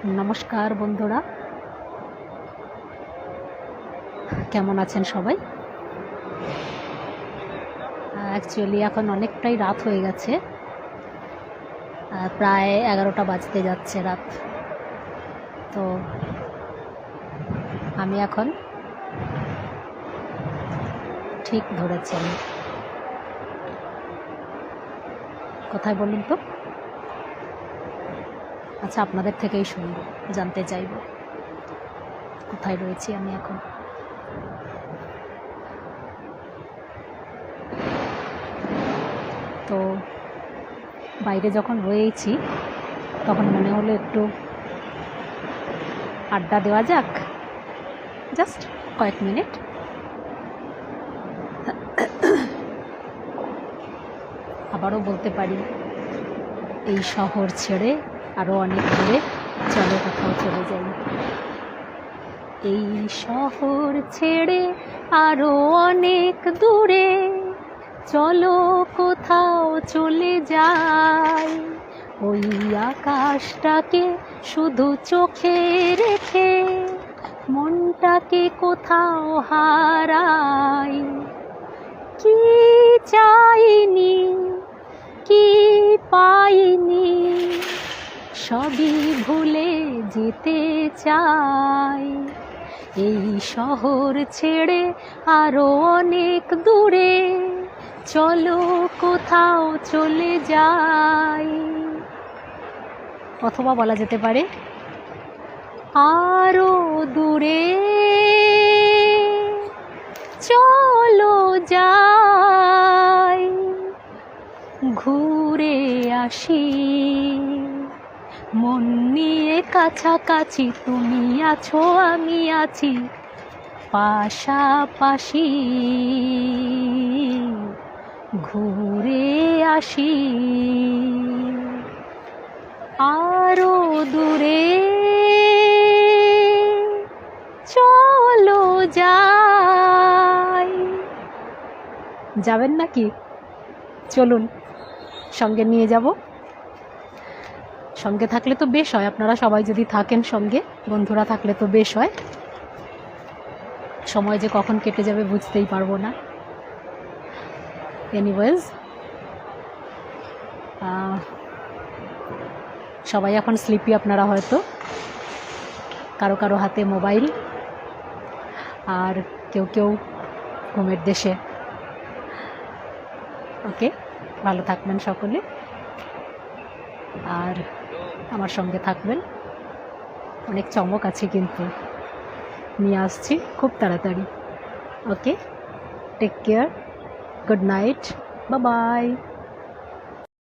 নমস্কার বন্ধুরা, কেমন আছেন সবাই? অ্যাকচুয়ালি এখন অনেকটাই রাত হয়ে গেছে, প্রায় 11টা বাজতে যাচ্ছে রাত। তো আমি এখন ঠিক ধরেছি, আমি কোথায় বলুন তো? আচ্ছা, আপনাদের থেকেই শুনবো, জানতে চাইব কোথায় রয়েছি আমি এখন। তো বাইরে যখন রয়েছি তখন মনে হলো একটু আড্ডা দেওয়া যাক, জাস্ট কয়েক মিনিট। আবারও বলতে পারি, এই শহর ছেড়ে আরও অনেক দূরে চলো কোথাও চলে যাই। এই শহর ছেড়ে আরও অনেক দূরে চলো কোথাও চলে যাই। ওই আকাশটাকে শুধু চোখে রেখে মনটাকে কোথাও হারাই। কি চাইনি, কি পাইনি, সবই ভুলে যেতে চাই। এই শহর ছেড়ে আরো অনেক দূরে চলো কোথাও চলে যাই। অথবা বলা যেতে পারে, আরো দূরে চলো যাই, ঘুরে আসি। মন নিয়ে কাছাকাছি, তুমি আছো আমি আছি পাশাপাশি, ঘুরে আসি। আরো দূরে চলো যাই। যাবেন নাকি? চলুন, সঙ্গে নিয়ে যাব। সঙ্গে থাকলে তো বেশ হয়, আপনারা সবাই যদি থাকেন সঙ্গে, বন্ধুরা থাকলে তো বেশ হয়। সময় যে কখন কেটে যাবে বুঝতেই পারবো না। এনিওয়েজ, সবাই এখন স্লিপি আপনারা হয়তো, কারো কারো হাতে মোবাইল, আর কেউ কেউ ঘুমের দেশে। ওকে, ভালো থাকবেন সকলে, আর আমার সঙ্গে থাকবেন। অনেক চমক আছে কিন্তু, নিয়ে আসছি খুব তাড়াতাড়ি। Okay, take care, good night, bye by.